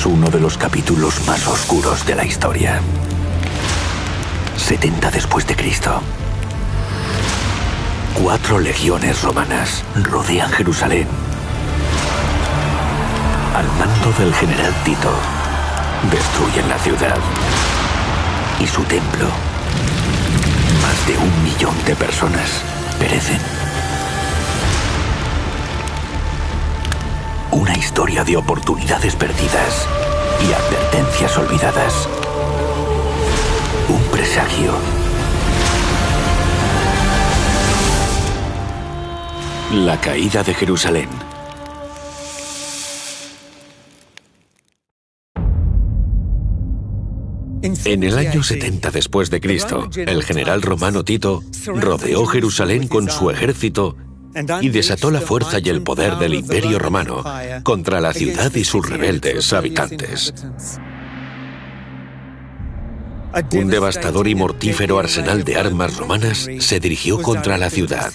es uno de los capítulos más oscuros de la historia. 70 después de Cristo. 4 legiones romanas rodean Jerusalén. Al mando del general Tito, destruyen la ciudad y su templo. Más de 1 millón de personas perecen. Una historia de oportunidades perdidas y advertencias olvidadas. Un presagio. La caída de Jerusalén. En el año 70 después de Cristo, el general romano Tito rodeó Jerusalén con su ejército y desató la fuerza y el poder del Imperio Romano contra la ciudad y sus rebeldes habitantes. Un devastador y mortífero arsenal de armas romanas se dirigió contra la ciudad.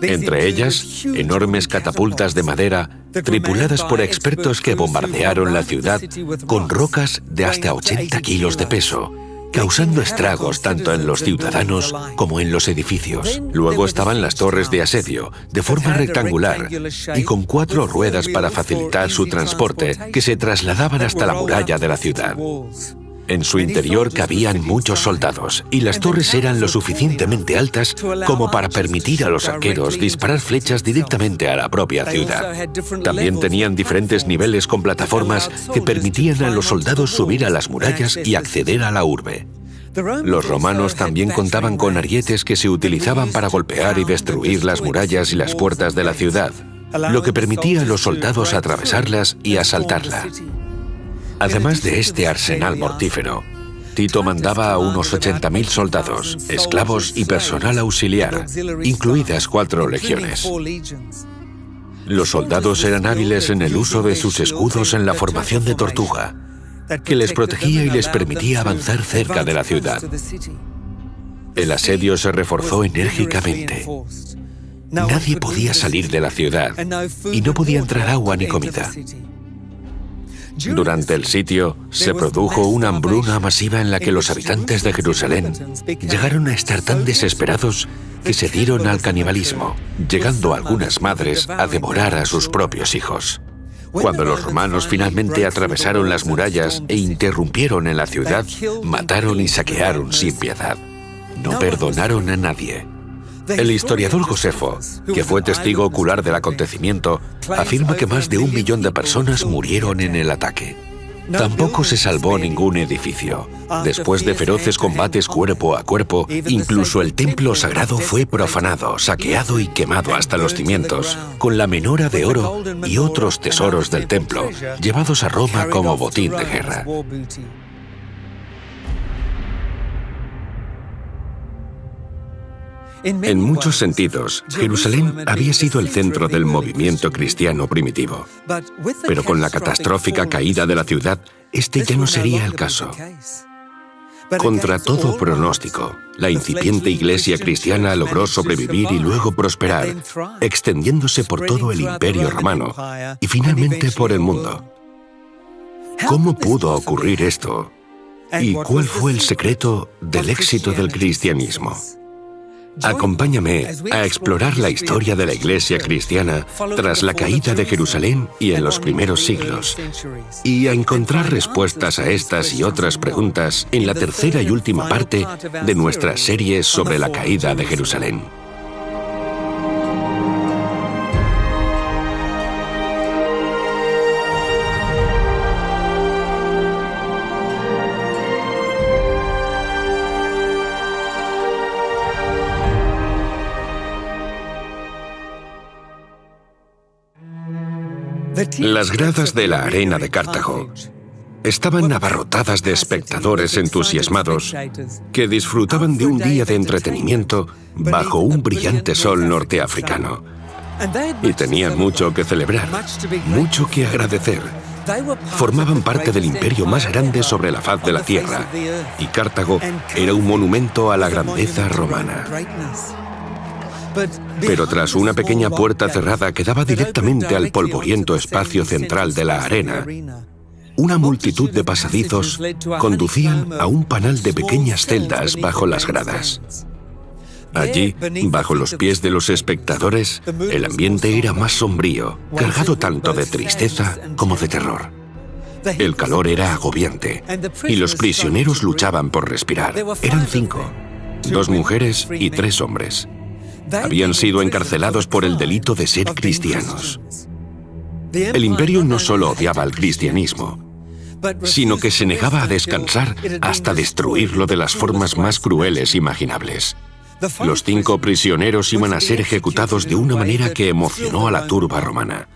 Entre ellas, enormes catapultas de madera, tripuladas por expertos que bombardearon la ciudad con rocas de hasta 80 kilos de peso, causando estragos tanto en los ciudadanos como en los edificios. Luego estaban las torres de asedio, de forma rectangular, y con 4 ruedas para facilitar su transporte, que se trasladaban hasta la muralla de la ciudad. En su interior cabían muchos soldados, y las torres eran lo suficientemente altas como para permitir a los arqueros disparar flechas directamente a la propia ciudad. También tenían diferentes niveles con plataformas que permitían a los soldados subir a las murallas y acceder a la urbe. Los romanos también contaban con arietes que se utilizaban para golpear y destruir las murallas y las puertas de la ciudad, lo que permitía a los soldados atravesarlas y asaltarla. Además de este arsenal mortífero, Tito mandaba a unos 80.000 soldados, esclavos y personal auxiliar, incluidas 4 legiones. Los soldados eran hábiles en el uso de sus escudos en la formación de tortuga, que les protegía y les permitía avanzar cerca de la ciudad. El asedio se reforzó enérgicamente. Nadie podía salir de la ciudad y no podía entrar agua ni comida. Durante el sitio, se produjo una hambruna masiva en la que los habitantes de Jerusalén llegaron a estar tan desesperados que se dieron al canibalismo, llegando algunas madres a devorar a sus propios hijos. Cuando los romanos finalmente atravesaron las murallas e irrumpieron en la ciudad, mataron y saquearon sin piedad. No perdonaron a nadie. El historiador Josefo, que fue testigo ocular del acontecimiento, afirma que más de 1 millón de personas murieron en el ataque. Tampoco se salvó ningún edificio. Después de feroces combates cuerpo a cuerpo, incluso el templo sagrado fue profanado, saqueado y quemado hasta los cimientos, con la menora de oro y otros tesoros del templo, llevados a Roma como botín de guerra. En muchos sentidos, Jerusalén había sido el centro del movimiento cristiano primitivo. Pero con la catastrófica caída de la ciudad, este ya no sería el caso. Contra todo pronóstico, la incipiente iglesia cristiana logró sobrevivir y luego prosperar, extendiéndose por todo el Imperio Romano y finalmente por el mundo. ¿Cómo pudo ocurrir esto? ¿Y cuál fue el secreto del éxito del cristianismo? Acompáñame a explorar la historia de la Iglesia cristiana tras la caída de Jerusalén y en los primeros siglos, y a encontrar respuestas a estas y otras preguntas en la tercera y última parte de nuestra serie sobre la caída de Jerusalén. Las gradas de la arena de Cartago estaban abarrotadas de espectadores entusiasmados que disfrutaban de un día de entretenimiento bajo un brillante sol norteafricano. Y tenían mucho que celebrar, mucho que agradecer. Formaban parte del imperio más grande sobre la faz de la tierra, y Cartago era un monumento a la grandeza romana. Pero tras una pequeña puerta cerrada que daba directamente al polvoriento espacio central de la arena, una multitud de pasadizos conducían a un panal de pequeñas celdas bajo las gradas. Allí, bajo los pies de los espectadores, el ambiente era más sombrío, cargado tanto de tristeza como de terror. El calor era agobiante, y los prisioneros luchaban por respirar. Eran 5, 2 mujeres y 3 hombres. Habían sido encarcelados por el delito de ser cristianos. El imperio no solo odiaba al cristianismo, sino que se negaba a descansar hasta destruirlo de las formas más crueles imaginables. Los 5 prisioneros iban a ser ejecutados de una manera que emocionó a la turba romana.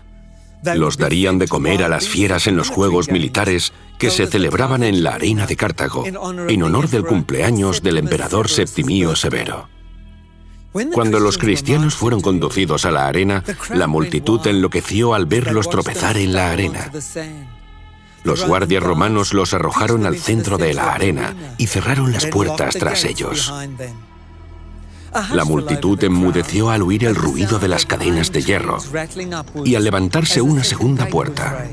Los darían de comer a las fieras en los juegos militares que se celebraban en la arena de Cartago, en honor del cumpleaños del emperador Septimio Severo. Cuando los cristianos fueron conducidos a la arena, la multitud enloqueció al verlos tropezar en la arena. Los guardias romanos los arrojaron al centro de la arena y cerraron las puertas tras ellos. La multitud enmudeció al oír el ruido de las cadenas de hierro y al levantarse una segunda puerta.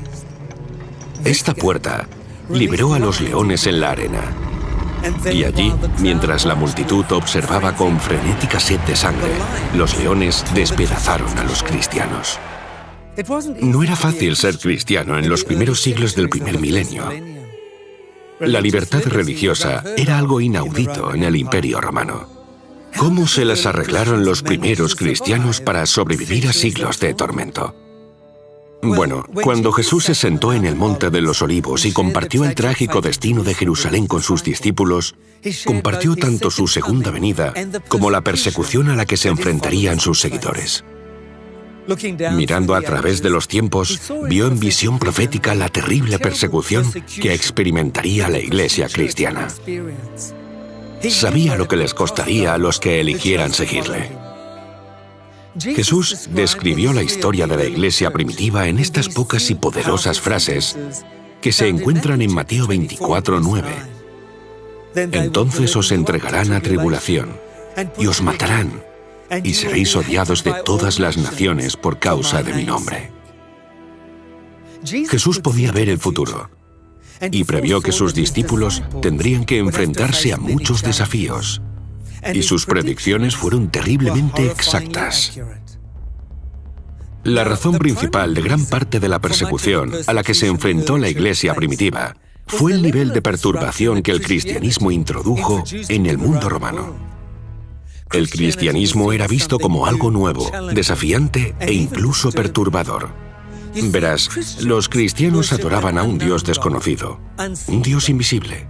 Esta puerta liberó a los leones en la arena. Y allí, mientras la multitud observaba con frenética sed de sangre, los leones despedazaron a los cristianos. No era fácil ser cristiano en los primeros siglos del primer milenio. La libertad religiosa era algo inaudito en el Imperio Romano. ¿Cómo se las arreglaron los primeros cristianos para sobrevivir a siglos de tormento? Bueno, cuando Jesús se sentó en el Monte de los Olivos y compartió el trágico destino de Jerusalén con sus discípulos, compartió tanto su segunda venida como la persecución a la que se enfrentarían sus seguidores. Mirando a través de los tiempos, vio en visión profética la terrible persecución que experimentaría la Iglesia cristiana. Sabía lo que les costaría a los que eligieran seguirle. Jesús describió la historia de la Iglesia primitiva en estas pocas y poderosas frases que se encuentran en Mateo 24:9. Entonces os entregarán a tribulación, y os matarán, y seréis odiados de todas las naciones por causa de mi nombre. Jesús podía ver el futuro, y previó que sus discípulos tendrían que enfrentarse a muchos desafíos, y sus predicciones fueron terriblemente exactas. La razón principal de gran parte de la persecución a la que se enfrentó la Iglesia primitiva fue el nivel de perturbación que el cristianismo introdujo en el mundo romano. El cristianismo era visto como algo nuevo, desafiante e incluso perturbador. Verás, los cristianos adoraban a un Dios desconocido, un Dios invisible,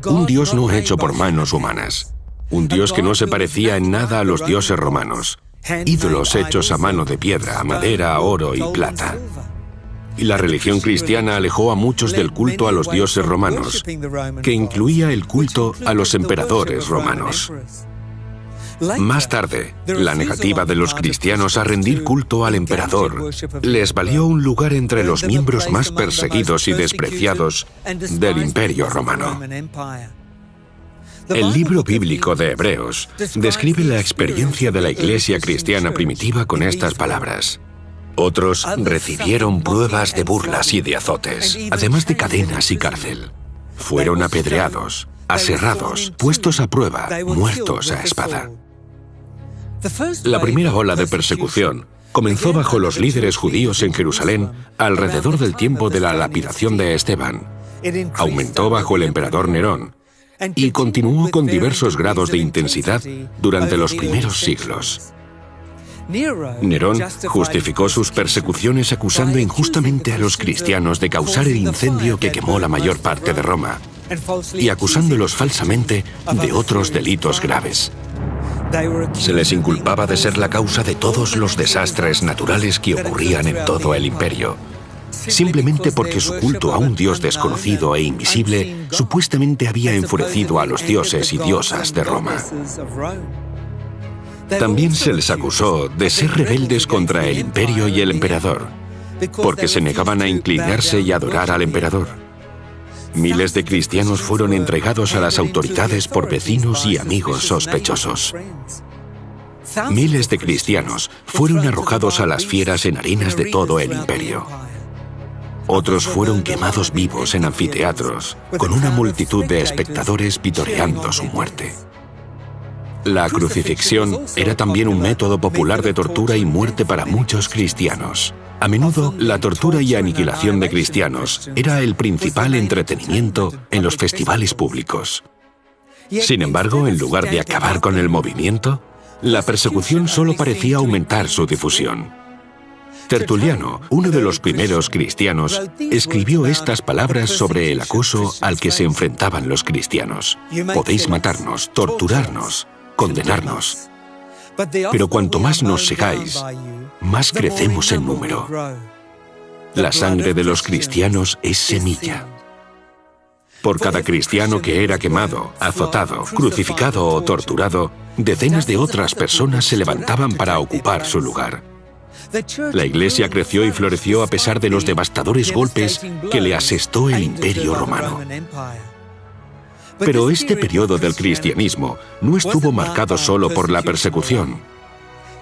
un Dios no hecho por manos humanas, un Dios que no se parecía en nada a los dioses romanos, ídolos hechos a mano de piedra, madera, oro y plata. Y la religión cristiana alejó a muchos del culto a los dioses romanos, que incluía el culto a los emperadores romanos. Más tarde, la negativa de los cristianos a rendir culto al emperador les valió un lugar entre los miembros más perseguidos y despreciados del Imperio Romano. El libro bíblico de Hebreos describe la experiencia de la Iglesia cristiana primitiva con estas palabras. Otros recibieron pruebas de burlas y de azotes, además de cadenas y cárcel. Fueron apedreados, aserrados, puestos a prueba, muertos a espada. La primera ola de persecución comenzó bajo los líderes judíos en Jerusalén alrededor del tiempo de la lapidación de Esteban. Aumentó bajo el emperador Nerón y continuó con diversos grados de intensidad durante los primeros siglos. Nerón justificó sus persecuciones acusando injustamente a los cristianos de causar el incendio que quemó la mayor parte de Roma y acusándolos falsamente de otros delitos graves. Se les inculpaba de ser la causa de todos los desastres naturales que ocurrían en todo el imperio, simplemente porque su culto a un Dios desconocido e invisible supuestamente había enfurecido a los dioses y diosas de Roma. También se les acusó de ser rebeldes contra el imperio y el emperador, porque se negaban a inclinarse y adorar al emperador. Miles de cristianos fueron entregados a las autoridades por vecinos y amigos sospechosos. Miles de cristianos fueron arrojados a las fieras en arenas de todo el imperio. Otros fueron quemados vivos en anfiteatros, con una multitud de espectadores vitoreando su muerte. La crucifixión era también un método popular de tortura y muerte para muchos cristianos. A menudo, la tortura y aniquilación de cristianos era el principal entretenimiento en los festivales públicos. Sin embargo, en lugar de acabar con el movimiento, la persecución solo parecía aumentar su difusión. Tertuliano, uno de los primeros cristianos, escribió estas palabras sobre el acoso al que se enfrentaban los cristianos. Podéis matarnos, torturarnos, condenarnos. Pero cuanto más nos sigáis, más crecemos en número. La sangre de los cristianos es semilla. Por cada cristiano que era quemado, azotado, crucificado o torturado, decenas de otras personas se levantaban para ocupar su lugar. La Iglesia creció y floreció a pesar de los devastadores golpes que le asestó el Imperio Romano. Pero este periodo del cristianismo no estuvo marcado solo por la persecución.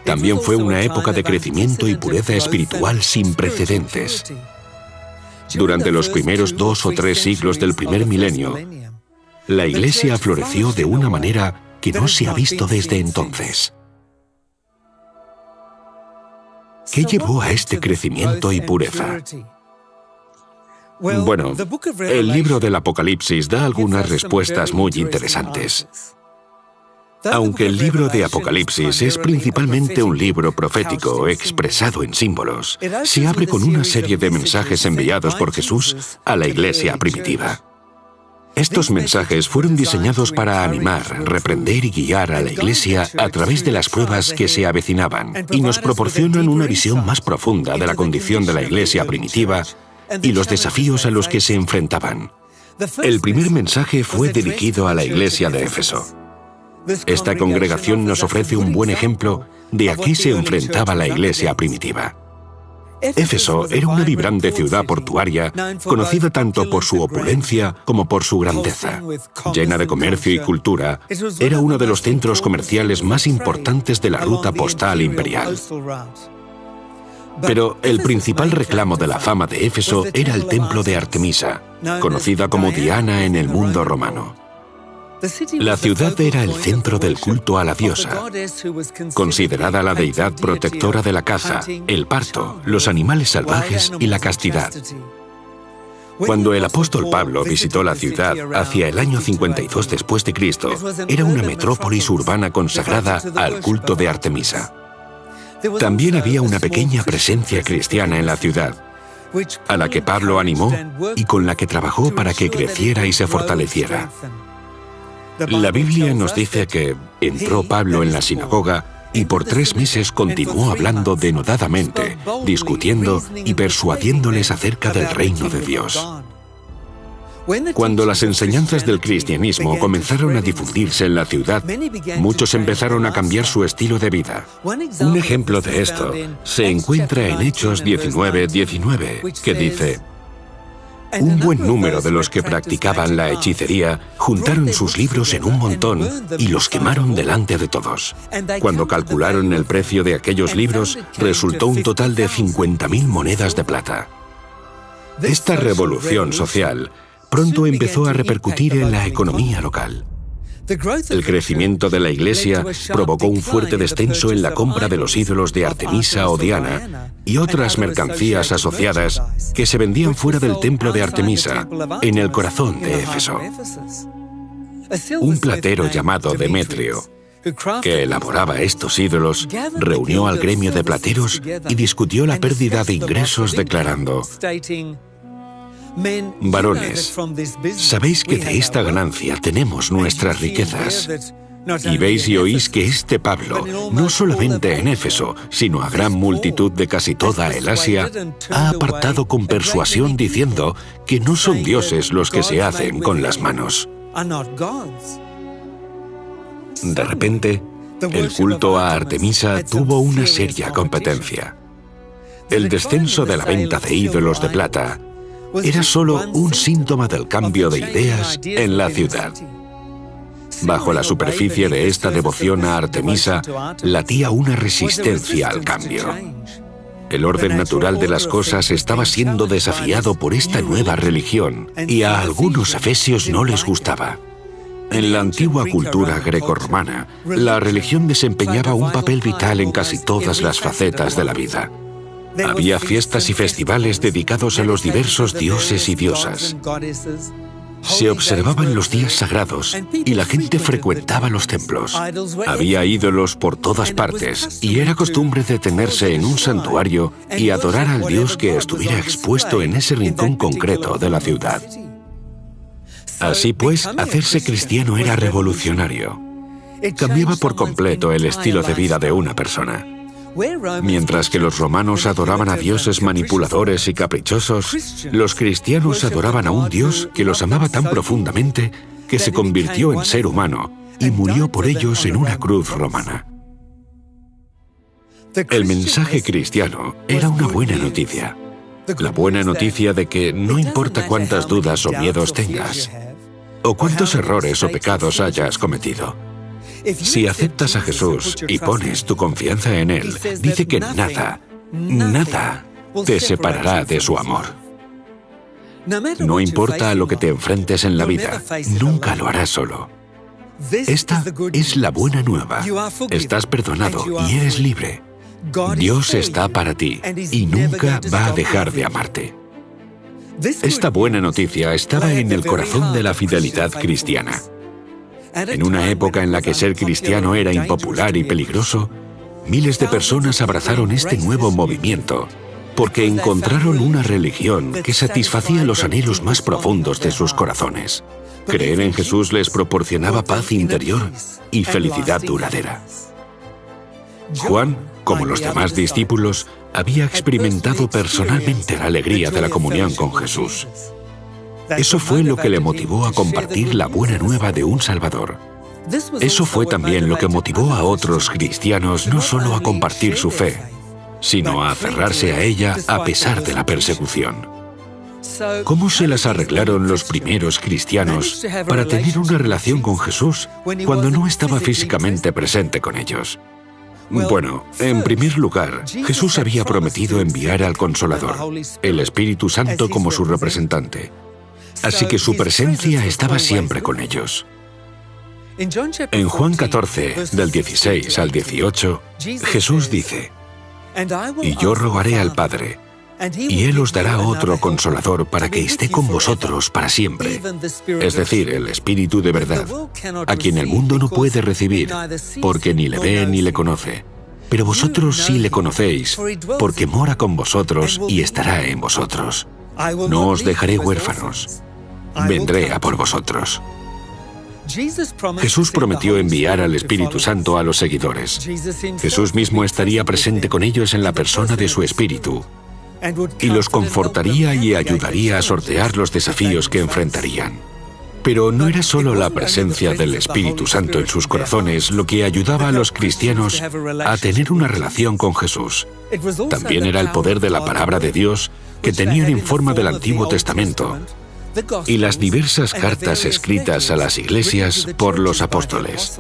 También fue una época de crecimiento y pureza espiritual sin precedentes. Durante los primeros 2 o 3 siglos del primer milenio, la Iglesia floreció de una manera que no se ha visto desde entonces. ¿Qué llevó a este crecimiento y pureza? Bueno, el libro del Apocalipsis da algunas respuestas muy interesantes. Aunque el libro de Apocalipsis es principalmente un libro profético expresado en símbolos, se abre con una serie de mensajes enviados por Jesús a la Iglesia primitiva. Estos mensajes fueron diseñados para animar, reprender y guiar a la Iglesia a través de las pruebas que se avecinaban, y nos proporcionan una visión más profunda de la condición de la Iglesia primitiva y los desafíos a los que se enfrentaban. El primer mensaje fue dirigido a la Iglesia de Éfeso. Esta congregación nos ofrece un buen ejemplo de a qué se enfrentaba la Iglesia primitiva. Éfeso era una vibrante ciudad portuaria, conocida tanto por su opulencia como por su grandeza. Llena de comercio y cultura, era uno de los centros comerciales más importantes de la ruta postal imperial. Pero el principal reclamo de la fama de Éfeso era el templo de Artemisa, conocida como Diana en el mundo romano. La ciudad era el centro del culto a la diosa, considerada la deidad protectora de la caza, el parto, los animales salvajes y la castidad. Cuando el apóstol Pablo visitó la ciudad hacia el año 52 después de Cristo, era una metrópolis urbana consagrada al culto de Artemisa. También había una pequeña presencia cristiana en la ciudad, a la que Pablo animó y con la que trabajó para que creciera y se fortaleciera. La Biblia nos dice que entró Pablo en la sinagoga y por 3 meses continuó hablando denodadamente, discutiendo y persuadiéndoles acerca del reino de Dios. Cuando las enseñanzas del cristianismo comenzaron a difundirse en la ciudad, muchos empezaron a cambiar su estilo de vida. Un ejemplo de esto se encuentra en Hechos 19:19, que dice: un buen número de los que practicaban la hechicería juntaron sus libros en un montón y los quemaron delante de todos. Cuando calcularon el precio de aquellos libros, resultó un total de 50.000 monedas de plata. Esta revolución social pronto empezó a repercutir en la economía local. El crecimiento de la Iglesia provocó un fuerte descenso en la compra de los ídolos de Artemisa o Diana y otras mercancías asociadas que se vendían fuera del templo de Artemisa, en el corazón de Éfeso. Un platero llamado Demetrio, que elaboraba estos ídolos, reunió al gremio de plateros y discutió la pérdida de ingresos declarando: varones, sabéis que de esta ganancia tenemos nuestras riquezas. Y veis y oís que este Pablo, no solamente en Éfeso, sino a gran multitud de casi toda el Asia, ha apartado con persuasión diciendo que no son dioses los que se hacen con las manos. De repente, el culto a Artemisa tuvo una seria competencia. El descenso de la venta de ídolos de plata era solo un síntoma del cambio de ideas en la ciudad. Bajo la superficie de esta devoción a Artemisa latía una resistencia al cambio. El orden natural de las cosas estaba siendo desafiado por esta nueva religión, y a algunos efesios no les gustaba. En la antigua cultura grecorromana, la religión desempeñaba un papel vital en casi todas las facetas de la vida. Había fiestas y festivales dedicados a los diversos dioses y diosas. Se observaban los días sagrados y la gente frecuentaba los templos. Había ídolos por todas partes y era costumbre detenerse en un santuario y adorar al dios que estuviera expuesto en ese rincón concreto de la ciudad. Así pues, hacerse cristiano era revolucionario. Cambiaba por completo el estilo de vida de una persona. Mientras que los romanos adoraban a dioses manipuladores y caprichosos, los cristianos adoraban a un Dios que los amaba tan profundamente que se convirtió en ser humano y murió por ellos en una cruz romana. El mensaje cristiano era una buena noticia. La buena noticia de que no importa cuántas dudas o miedos tengas, o cuántos errores o pecados hayas cometido, si aceptas a Jesús y pones tu confianza en Él, dice que nada te separará de su amor. No importa a lo que te enfrentes en la vida, nunca lo harás solo. Esta es la buena nueva. Estás perdonado y eres libre. Dios está para ti y nunca va a dejar de amarte. Esta buena noticia estaba en el corazón de la fidelidad cristiana. En una época en la que ser cristiano era impopular y peligroso, miles de personas abrazaron este nuevo movimiento porque encontraron una religión que satisfacía los anhelos más profundos de sus corazones. Creer en Jesús les proporcionaba paz interior y felicidad duradera. Juan, como los demás discípulos, había experimentado personalmente la alegría de la comunión con Jesús. Eso fue lo que le motivó a compartir la buena nueva de un Salvador. Eso fue también lo que motivó a otros cristianos no solo a compartir su fe, sino a aferrarse a ella a pesar de la persecución. ¿Cómo se las arreglaron los primeros cristianos para tener una relación con Jesús cuando no estaba físicamente presente con ellos? Bueno, en primer lugar, Jesús había prometido enviar al Consolador, el Espíritu Santo como su representante. Así que su presencia estaba siempre con ellos. En Juan 14, del 16 al 18, Jesús dice: «Y yo rogaré al Padre, y Él os dará otro Consolador para que esté con vosotros para siempre, es decir, el Espíritu de verdad, a quien el mundo no puede recibir, porque ni le ve ni le conoce. Pero vosotros sí le conocéis, porque mora con vosotros y estará en vosotros. No os dejaré huérfanos. Vendré a por vosotros». Jesús prometió enviar al Espíritu Santo a los seguidores. Jesús mismo estaría presente con ellos en la persona de su Espíritu y los confortaría y ayudaría a sortear los desafíos que enfrentarían. Pero no era solo la presencia del Espíritu Santo en sus corazones lo que ayudaba a los cristianos a tener una relación con Jesús. También era el poder de la palabra de Dios que tenían en forma del Antiguo Testamento y las diversas cartas escritas a las iglesias por los apóstoles.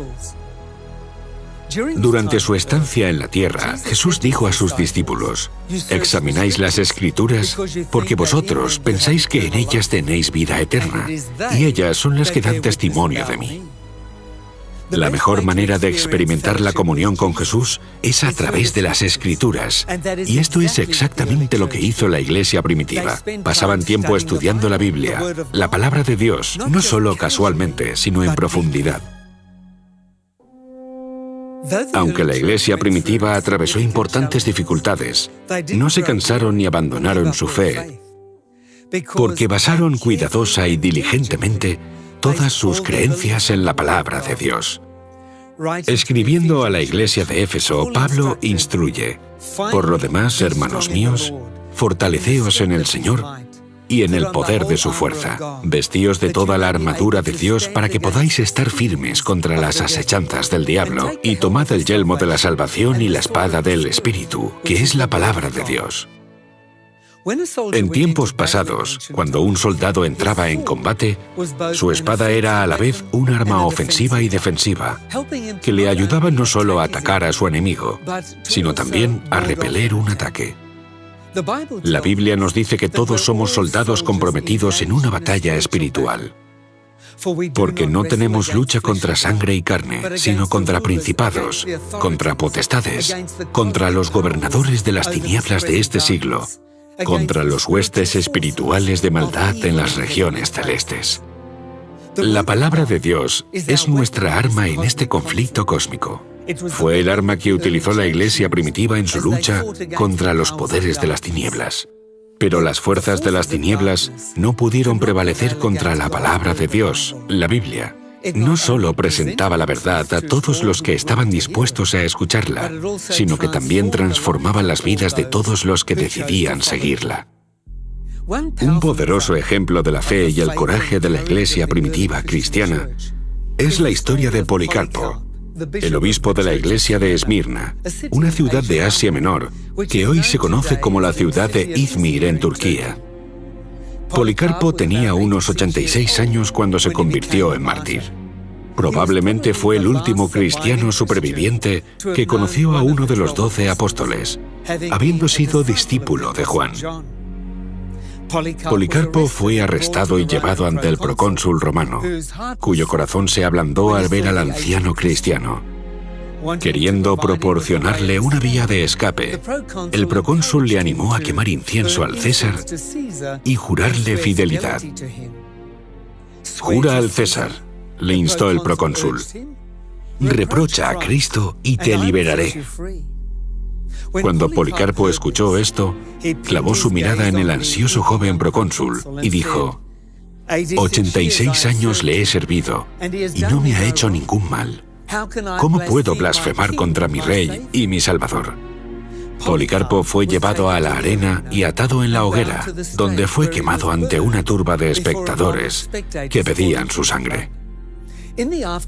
Durante su estancia en la tierra, Jesús dijo a sus discípulos: «Examináis las Escrituras porque vosotros pensáis que en ellas tenéis vida eterna, y ellas son las que dan testimonio de mí». La mejor manera de experimentar la comunión con Jesús es a través de las Escrituras, y esto es exactamente lo que hizo la iglesia primitiva. Pasaban tiempo estudiando la Biblia, la palabra de Dios, no solo casualmente, sino en profundidad. Aunque la iglesia primitiva atravesó importantes dificultades, no se cansaron ni abandonaron su fe, porque basaron cuidadosa y diligentemente todas sus creencias en la palabra de Dios. Escribiendo a la iglesia de Éfeso, Pablo instruye: «Por lo demás, hermanos míos, fortaleceos en el Señor y en el poder de su fuerza. Vestíos de toda la armadura de Dios para que podáis estar firmes contra las asechanzas del diablo, y tomad el yelmo de la salvación y la espada del Espíritu, que es la palabra de Dios». En tiempos pasados, cuando un soldado entraba en combate, su espada era a la vez un arma ofensiva y defensiva, que le ayudaba no solo a atacar a su enemigo, sino también a repeler un ataque. La Biblia nos dice que todos somos soldados comprometidos en una batalla espiritual. Porque no tenemos lucha contra sangre y carne, sino contra principados, contra potestades, contra los gobernadores de las tinieblas de este siglo, contra los huestes espirituales de maldad en las regiones celestes. La palabra de Dios es nuestra arma en este conflicto cósmico. Fue el arma que utilizó la Iglesia primitiva en su lucha contra los poderes de las tinieblas. Pero las fuerzas de las tinieblas no pudieron prevalecer contra la palabra de Dios, la Biblia. No solo presentaba la verdad a todos los que estaban dispuestos a escucharla, sino que también transformaba las vidas de todos los que decidían seguirla. Un poderoso ejemplo de la fe y el coraje de la Iglesia primitiva cristiana es la historia de Policarpo, el obispo de la iglesia de Esmirna, una ciudad de Asia Menor, que hoy se conoce como la ciudad de Izmir en Turquía. Policarpo tenía unos 86 años cuando se convirtió en mártir. Probablemente fue el último cristiano superviviente que conoció a uno de los 12 apóstoles, habiendo sido discípulo de Juan. Policarpo fue arrestado y llevado ante el procónsul romano, cuyo corazón se ablandó al ver al anciano cristiano. Queriendo proporcionarle una vía de escape, el procónsul le animó a quemar incienso al César y jurarle fidelidad. «Jura al César», le instó el procónsul. «Reprocha a Cristo y te liberaré». Cuando Policarpo escuchó esto, clavó su mirada en el ansioso joven procónsul y dijo: «86 años le he servido y no me ha hecho ningún mal. ¿Cómo puedo blasfemar contra mi rey y mi salvador?». Policarpo fue llevado a la arena y atado en la hoguera, donde fue quemado ante una turba de espectadores que pedían su sangre.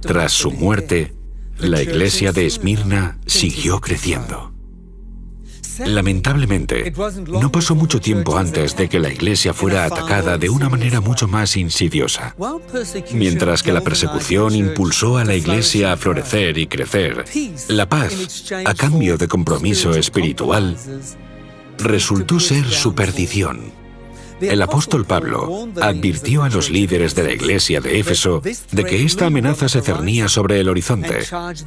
Tras su muerte, la iglesia de Esmirna siguió creciendo. Lamentablemente, no pasó mucho tiempo antes de que la iglesia fuera atacada de una manera mucho más insidiosa. Mientras que la persecución impulsó a la iglesia a florecer y crecer, la paz, a cambio de compromiso espiritual, resultó ser su perdición. El apóstol Pablo advirtió a los líderes de la iglesia de Éfeso de que esta amenaza se cernía sobre el horizonte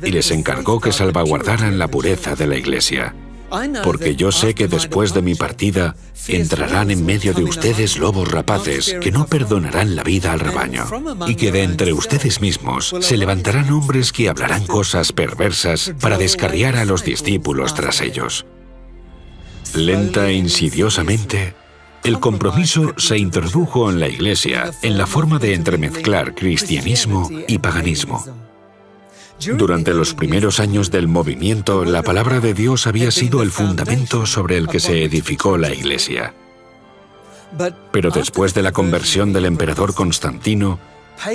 y les encargó que salvaguardaran la pureza de la iglesia. Porque yo sé que después de mi partida entrarán en medio de ustedes lobos rapaces que no perdonarán la vida al rebaño, y que de entre ustedes mismos se levantarán hombres que hablarán cosas perversas para descarriar a los discípulos tras ellos. Lenta e insidiosamente, el compromiso se introdujo en la iglesia en la forma de entremezclar cristianismo y paganismo. Durante los primeros años del movimiento, la palabra de Dios había sido el fundamento sobre el que se edificó la Iglesia. Pero después de la conversión del emperador Constantino,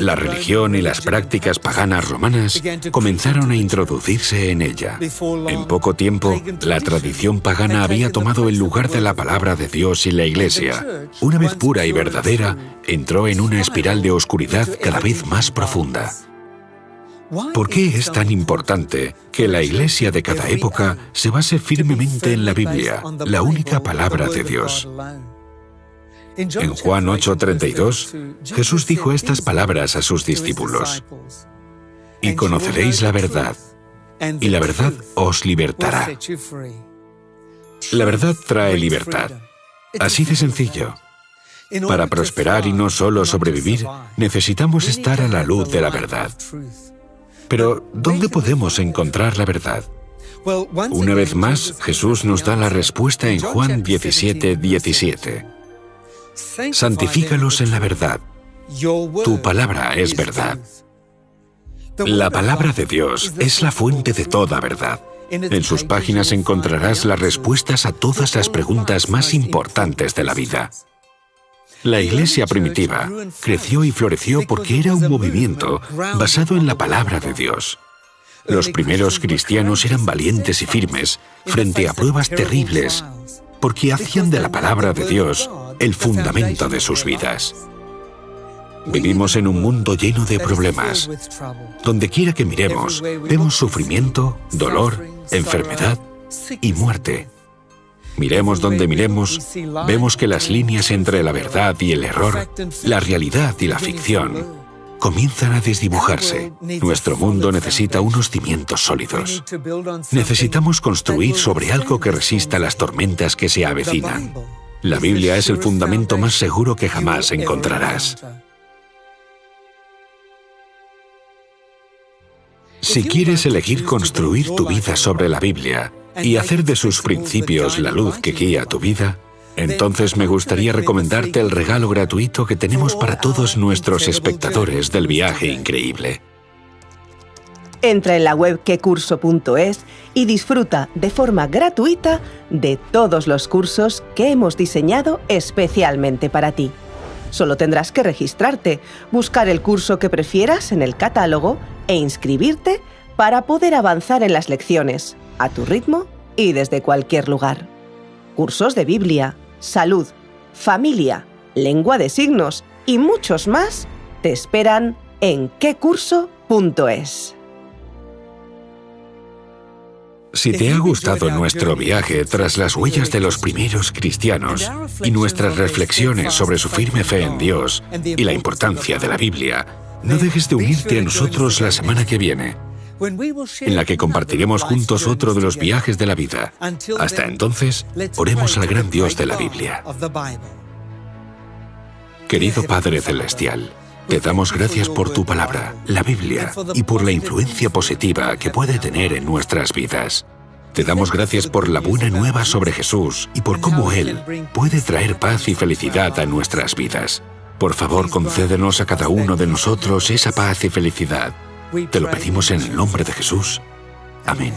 la religión y las prácticas paganas romanas comenzaron a introducirse en ella. En poco tiempo, la tradición pagana había tomado el lugar de la palabra de Dios y la Iglesia, una vez pura y verdadera, entró en una espiral de oscuridad cada vez más profunda. ¿Por qué es tan importante que la iglesia de cada época se base firmemente en la Biblia, la única palabra de Dios? En Juan 8:32, Jesús dijo estas palabras a sus discípulos: «Y conoceréis la verdad, y la verdad os libertará». La verdad trae libertad. Así de sencillo. Para prosperar y no solo sobrevivir, necesitamos estar a la luz de la verdad. Pero, ¿dónde podemos encontrar la verdad? Una vez más, Jesús nos da la respuesta en Juan 17:17. «Santifícalos en la verdad. Tu palabra es verdad». La palabra de Dios es la fuente de toda verdad. En sus páginas encontrarás las respuestas a todas las preguntas más importantes de la vida. La iglesia primitiva creció y floreció porque era un movimiento basado en la palabra de Dios. Los primeros cristianos eran valientes y firmes frente a pruebas terribles porque hacían de la palabra de Dios el fundamento de sus vidas. Vivimos en un mundo lleno de problemas. Donde quiera que miremos, vemos sufrimiento, dolor, enfermedad y muerte. Miremos donde miremos, vemos que las líneas entre la verdad y el error, la realidad y la ficción, comienzan a desdibujarse. Nuestro mundo necesita unos cimientos sólidos. Necesitamos construir sobre algo que resista las tormentas que se avecinan. La Biblia es el fundamento más seguro que jamás encontrarás. Si quieres elegir construir tu vida sobre la Biblia y hacer de sus principios la luz que guía tu vida, entonces me gustaría recomendarte el regalo gratuito que tenemos para todos nuestros espectadores del viaje increíble. Entra en la web quecurso.es y disfruta de forma gratuita de todos los cursos que hemos diseñado especialmente para ti. Solo tendrás que registrarte, buscar el curso que prefieras en el catálogo e inscribirte para poder avanzar en las lecciones, a tu ritmo y desde cualquier lugar. Cursos de Biblia, salud, familia, lengua de signos y muchos más te esperan en quecurso.es. Si te ha gustado nuestro viaje tras las huellas de los primeros cristianos y nuestras reflexiones sobre su firme fe en Dios y la importancia de la Biblia, no dejes de unirte a nosotros la semana que viene, en la que compartiremos juntos otro de los viajes de la vida. Hasta entonces, oremos al gran Dios de la Biblia. Querido Padre Celestial, te damos gracias por tu palabra, la Biblia, y por la influencia positiva que puede tener en nuestras vidas. Te damos gracias por la buena nueva sobre Jesús y por cómo Él puede traer paz y felicidad a nuestras vidas. Por favor, concédenos a cada uno de nosotros esa paz y felicidad. Te lo pedimos en el nombre de Jesús. Amén.